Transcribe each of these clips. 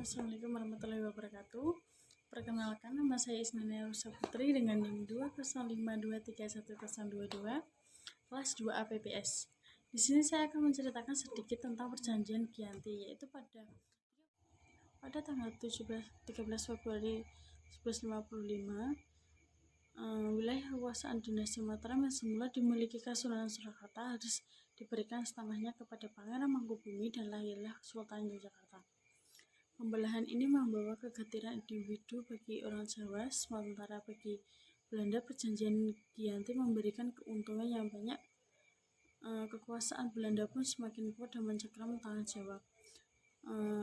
Assalamualaikum warahmatullahi wabarakatuh. Perkenalkan, nama saya Isnania Rosa Putri dengan NIM 205231022 kelas 2A PPS. Di sini saya akan menceritakan sedikit tentang perjanjian Giyanti, yaitu pada tanggal 13 Februari 1155, wilayah kekuasaan dinasti Mataram yang semula dimiliki Kesultanan Surakarta harus diberikan setengahnya kepada Pangeran Mangkubumi dan lahirlah Sultan Yogyakarta. Pembelahan ini membawa kekhawatiran individu bagi orang Jawa, sementara bagi Belanda perjanjian Giyanti memberikan keuntungan yang banyak. Kekuasaan Belanda pun semakin kuat dan mencengkram tanah Jawa.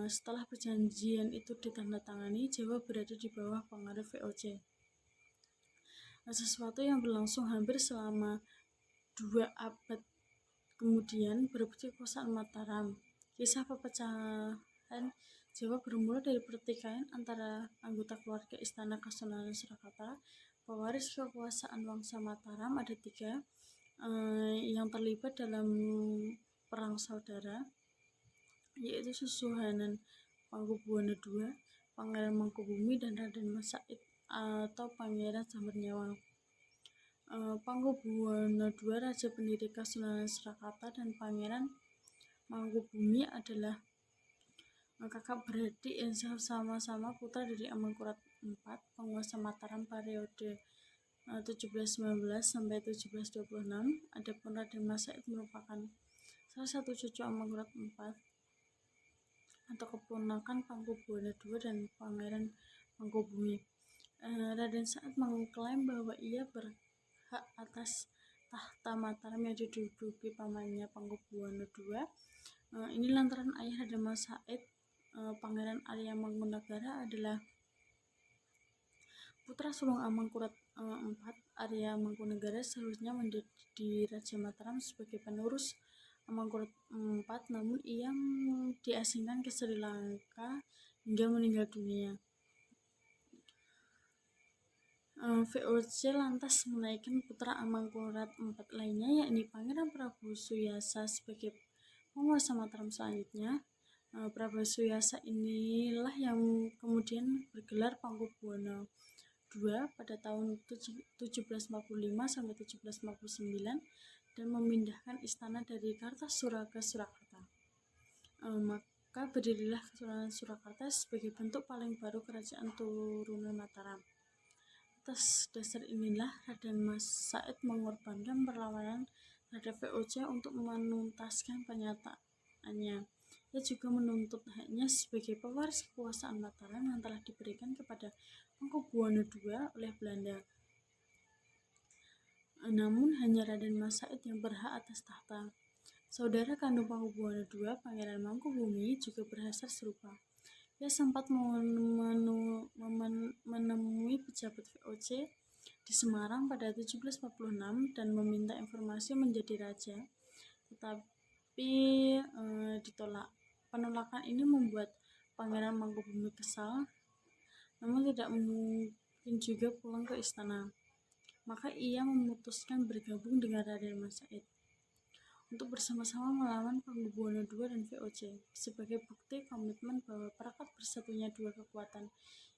Setelah perjanjian itu ditandatangani, Jawa berada di bawah pengaruh VOC. Sesuatu yang berlangsung hampir selama 2 abad kemudian berebut kekuasaan Mataram. Kisah perpecahan Jawa bermula dari pertikaian antara anggota keluarga Istana Kesultanan Surakarta. Pewaris kekuasaan Wangsa Mataram ada 3 yang terlibat dalam perang saudara, yaitu Susuhunan Pakubuwono II, Pangeran Mangkubumi, dan Raden Mas Said atau Pangeran Sambernyawa. Pakubuwono II, raja pendiri Kesultanan Surakarta, dan Pangeran Mangkubumi adalah kakak beradik yang sama-sama putra dari Amangkurat IV, penguasa Mataram periode 1719 sampai 1726. Adapun Raden Mas Said merupakan salah satu cucu Amangkurat IV atau keponakan Pakubuwono II dan Pangeran Mangkubumi. Raden Said mengklaim bahwa ia berhak atas tahta Mataram yang diduduki pamannya Pakubuwono II. Ini lantaran ayah Raden Mas Said, Pangeran Arya Mangkunagara, adalah putra sulung Amangkurat IV. Arya Mangkunagara seharusnya menjadi Raja Mataram sebagai penerus Amangkurat IV, namun ia diasingkan ke Sri Lanka hingga meninggal dunia. VOC lantas menaikkan putra Amangkurat IV lainnya, yakni Pangeran Prabu Suyasa, sebagai penguasa Mataram selanjutnya. Prabu Suyasa inilah yang kemudian bergelar Pakubuwono II pada tahun 1745 sampai 1749 dan memindahkan istana dari Kartasura ke Surakarta. Maka berdirilah Kesultanan Surakarta sebagai bentuk paling baru kerajaan turunan Mataram. Atas dasar inilah Raden Mas Said mengorbankan perlawanan terhadap VOC untuk menuntaskan pernyataannya. Ia juga menuntut haknya sebagai pewaris kekuasaan Mataram yang telah diberikan kepada Pakubuwono II oleh Belanda. Namun hanya Raden Mas Said yang berhak atas tahta. Saudara kandung Pakubuwono II, Pangeran Mangkubumi, juga berhasrat serupa. Ia sempat menemui pejabat VOC di Semarang pada 1746 dan meminta informasi menjadi raja, tetapi ditolak. Penolakan ini membuat Pangeran Mangkubumi kesal, namun tidak mungkin juga pulang ke istana. Maka ia memutuskan bergabung dengan Raden Mas Said untuk bersama-sama melawan Pakubuwono II dan VOC. Sebagai bukti komitmen bahwa perekat bersatunya dua kekuatan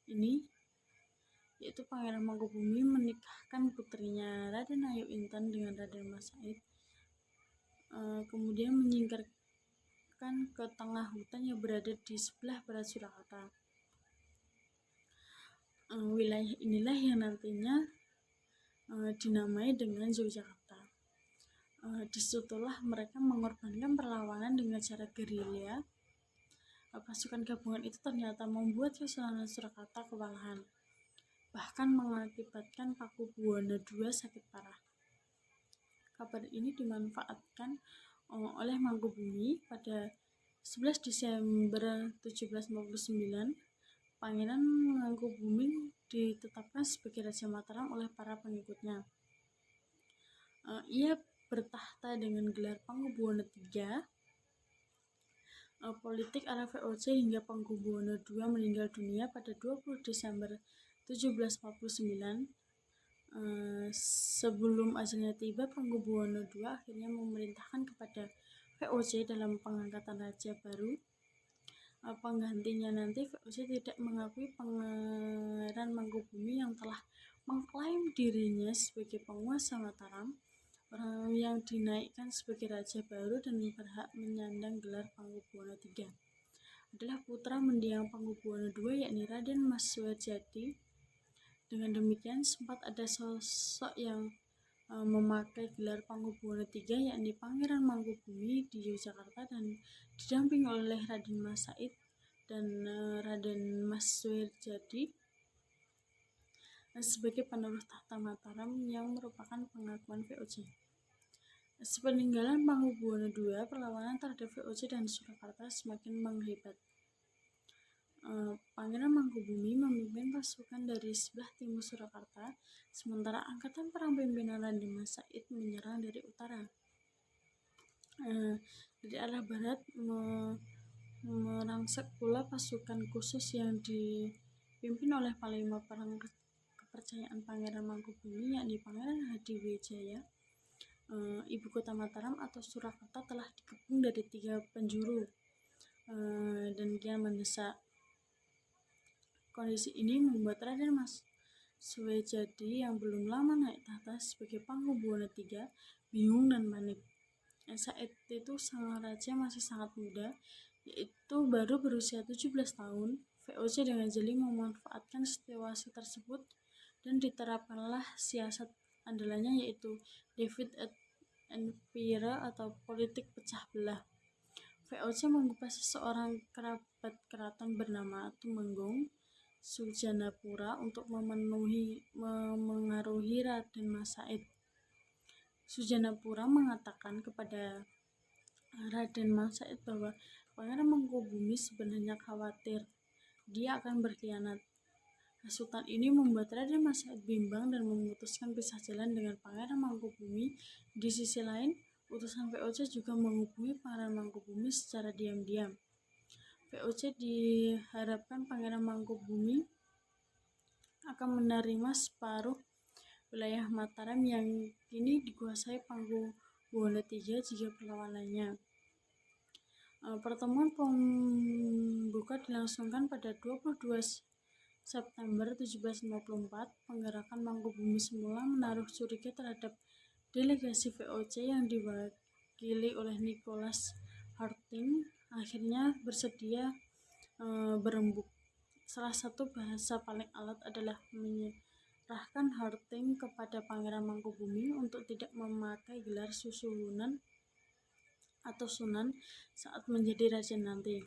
ini, yaitu Pangeran Mangkubumi menikahkan putrinya Raden Ayu Intan dengan Raden Mas Said, kemudian menyingkirkan ke tengah hutan yang berada di sebelah barat Surakarta. Wilayah inilah yang nantinya dinamai dengan Yogyakarta. Disitulah mereka mengorbankan perlawanan dengan cara gerilya. Pasukan gabungan itu ternyata membuat Kesultanan Surakarta kewalahan, bahkan mengakibatkan Pakubuwono II sakit parah. Kabar ini dimanfaatkan oleh Mangkubumi. Pada 11 Desember 1749, Pangeran Mangkubumi ditetapkan sebagai Raja Mataram oleh para pengikutnya. Ia bertahta dengan gelar Pakubuwono III. Politik arah VOC hingga Pakubuwono II meninggal dunia pada 20 Desember 1749. Sebelum ajalnya tiba, Pakubuwono II akhirnya memerintahkan kepada VOC dalam pengangkatan raja baru penggantinya nanti VOC tidak mengakui Pangeran Mangkubumi yang telah mengklaim dirinya sebagai penguasa Mataram, orang yang dinaikkan sebagai raja baru dan berhak menyandang gelar Pangkubuwono III adalah putra mendiang Pangkubuwono II, yakni Raden Mas Suharjadi. Dengan demikian, sempat ada sosok yang memakai gelar Pangkubuwono III, yakni Pangeran Mangkubumi di Yogyakarta dan didampingi oleh Raden Mas Said dan Raden Mas Suharjadi sebagai penerus tahta Mataram yang merupakan pengakuan VOC. Sepeninggalan Pangkubuwono II, perlawanan terhadap VOC dan Surakarta semakin menghebat. Pangeran Mangkubumi memimpin pasukan dari sebelah timur Surakarta, sementara angkatan perang pimpinan Raden Mas Said menyerang dari utara. Dari arah barat merangsek pula pasukan khusus yang dipimpin oleh panglima perang kepercayaan Pangeran Mangkubumi, yakni Pangeran Hadiwijaya. Ibu kota Mataram atau Surakarta telah dikepung dari 3 penjuru dan kian mendesak. Kondisi ini membuat Raden Mas Suharjadi yang belum lama naik tahta sebagai Pangkubuwono III bingung dan panik. Saat itu sang raja masih sangat muda, yaitu baru berusia 17 tahun. VOC dengan jeli memanfaatkan situasi tersebut dan diterapkanlah siasat andalannya, yaitu divide and conquer atau politik pecah belah. VOC mengubah seseorang kerabat keraton bernama Tumenggung Sujanapura untuk memengaruhi Raden Mas Said. Sujanapura mengatakan kepada Raden Mas Said bahwa Pangeran Mangkubumi sebenarnya khawatir dia akan berkhianat. Hasutan ini membuat Raden Mas Said bimbang dan memutuskan pisah jalan dengan Pangeran Mangkubumi. Di sisi lain, utusan VOC juga menghubungi Pangeran Mangkubumi secara diam-diam. VOC diharapkan Pangeran Mangkubumi akan menerima separuh wilayah Mataram yang kini dikuasai Pangkubuwono III jika perlawanannya. Pertemuan pembuka dilangsungkan pada 22 September 1754. Penggerakan Mangkubumi semula menaruh curiga terhadap delegasi VOC yang diwakili oleh Nicholas Harting, akhirnya bersedia berembuk. Salah satu bahasa paling alat adalah menyerahkan Harting kepada Pangeran Mangkubumi untuk tidak memakai gelar susuhunan atau sunan saat menjadi raja nanti.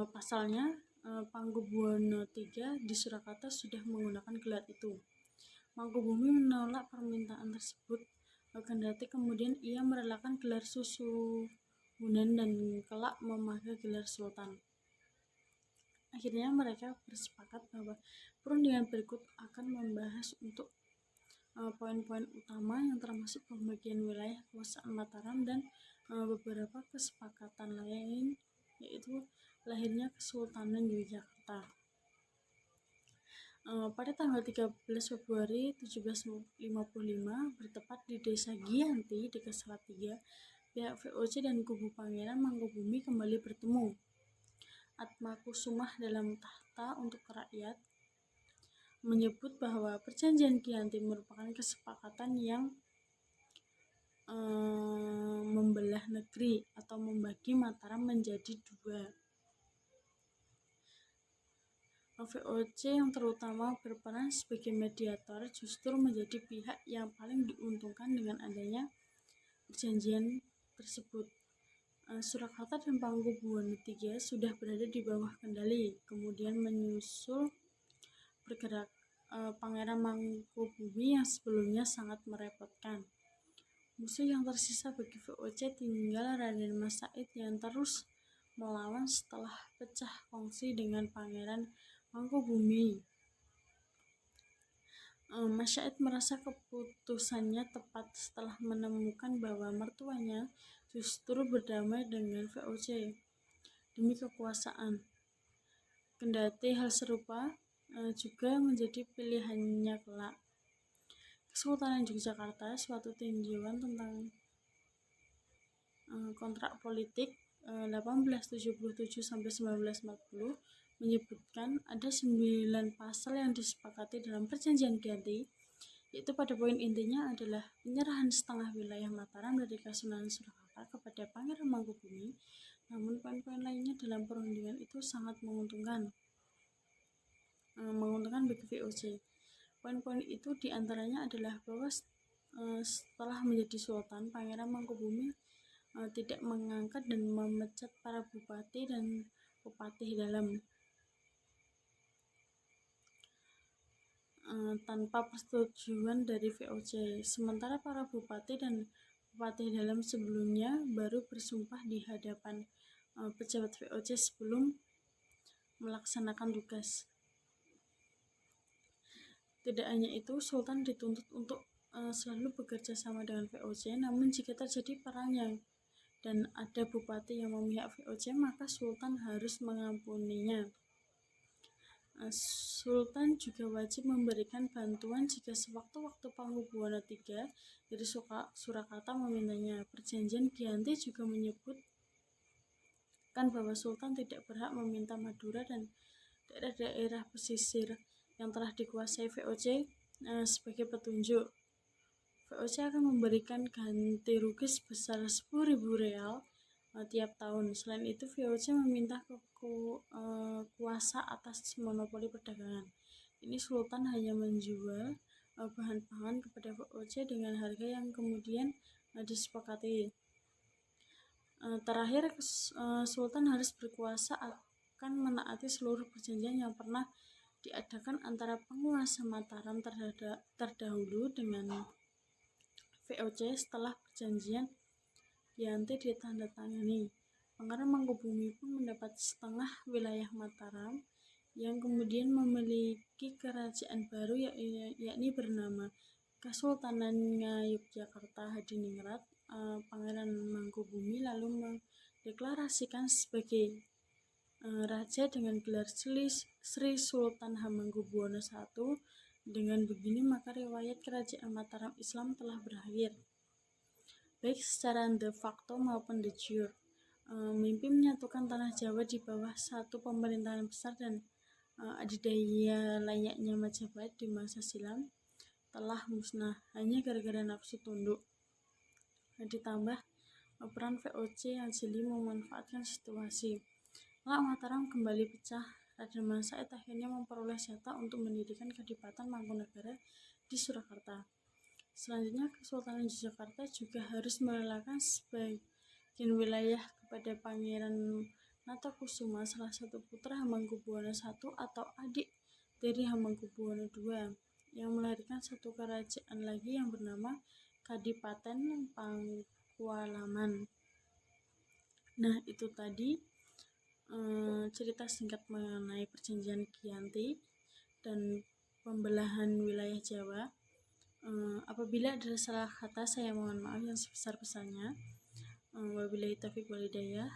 Pasalnya, Pangkubuwono III di Surakarta sudah menggunakan gelar itu. Mangkubumi menolak permintaan tersebut, kendati kemudian ia merelakan gelar susuhunan dan kelak memakai gelar sultan. Akhirnya mereka bersepakat bahwa perundingan berikut akan membahas untuk poin-poin utama yang termasuk pembagian wilayah kekuasaan Mataram dan beberapa kesepakatan lain, yaitu lahirnya Kesultanan Yogyakarta. Pada tanggal 13 Februari 1755, bertepat di desa Giyanti, dekat Salatiga, pihak VOC dan kubu Pangeran Mangkubumi kembali bertemu. Atmakusumah dalam Tahta untuk Rakyat menyebut bahwa perjanjian Giyanti merupakan kesepakatan yang membelah negeri atau membagi Mataram menjadi 2. VOC yang terutama berperan sebagai mediator justru menjadi pihak yang paling diuntungkan dengan adanya perjanjian tersebut. Surakarta dan Pangkubuwono III sudah berada di bawah kendali. Kemudian menyusul bergerak Pangeran Mangkubumi yang sebelumnya sangat merepotkan. Musuh yang tersisa bagi VOC tinggal Raden Mas Said yang terus melawan setelah pecah kongsi dengan Pangeran Mangkubumi. Mas Said merasa keputusannya tepat setelah menemukan bahwa mertuanya justru berdamai dengan VOC demi kekuasaan. Kendati hal serupa juga menjadi pilihannya kelak. Kesultanan Yogyakarta, suatu tinjauan tentang kontrak politik 1877 sampai 1940 menyebutkan ada 9 pasal yang disepakati dalam Perjanjian Giyanti, yaitu pada poin intinya adalah penyerahan setengah wilayah Mataram dari Kasunanan Surakarta kepada Pangeran Mangkubumi. Namun poin-poin lainnya dalam perundingan itu sangat menguntungkan bagi VOC. Poin-poin itu diantaranya adalah bahwa setelah menjadi sultan, Pangeran Mangkubumi tidak mengangkat dan memecat para bupati dan bupati dalam tanpa persetujuan dari VOC. Sementara para bupati dan bupati dalam sebelumnya baru bersumpah di hadapan pejabat VOC sebelum melaksanakan tugas. Tidak hanya itu, Sultan dituntut untuk selalu bekerja sama dengan VOC, namun jika terjadi perang dan ada bupati yang memihak VOC, maka Sultan harus mengampuninya. Sultan juga wajib memberikan bantuan jika sewaktu-waktu Pakubuwono III dari Surakarta memintanya. Perjanjian Giyanti juga menyebutkan bahwa Sultan tidak berhak meminta Madura dan daerah-daerah pesisir yang telah dikuasai VOC sebagai petunjuk. VOC akan memberikan ganti rugi sebesar 10.000 real tiap tahun. Selain itu, VOC meminta kuasa atas monopoli perdagangan. Ini Sultan hanya menjual bahan pangan kepada VOC dengan harga yang kemudian disepakati. Terakhir, Sultan harus berkuasa akan menaati seluruh perjanjian yang pernah diadakan antara penguasa Mataram terdahulu dengan VOC. Setelah perjanjian Giyanti ditandatangani, Pangeran Mangkubumi pun mendapat setengah wilayah Mataram yang kemudian memiliki kerajaan baru yakni bernama Kesultanan Ngayogyakarta Hadiningrat. Pangeran Mangkubumi lalu mendeklarasikan sebagai raja dengan gelar Sri Sultan Hamengkubuwono I. Dengan begini maka riwayat kerajaan Mataram Islam telah berakhir, baik secara de facto maupun de jure. Mimpi menyatukan tanah Jawa di bawah satu pemerintahan besar dan adidaya layaknya Majapahit di masa silam telah musnah hanya gara-gara nafsu tunduk. Ditambah peran VOC yang jeli memanfaatkan situasi. Setelah Mataram kembali pecah, Raden Mas Said akhirnya memperoleh jatah untuk mendirikan Kadipaten Mangkunagara di Surakarta. Selanjutnya, Kesultanan Yogyakarta juga harus merelakan sebagian wilayah kepada Pangeran Natakusuma, salah satu putra Hamengkubuwono I atau adik dari Hamengkubuwono II, yang melahirkan satu kerajaan lagi yang bernama Kadipaten Pakualaman. Nah, itu tadi cerita singkat mengenai Perjanjian Giyanti dan pembelahan wilayah Jawa. Apabila ada salah kata, saya mohon maaf yang sebesar-besarnya. Wabillahi taufiq wal hidayah.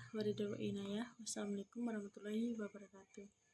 Wassalamualaikum warahmatullahi wabarakatuh.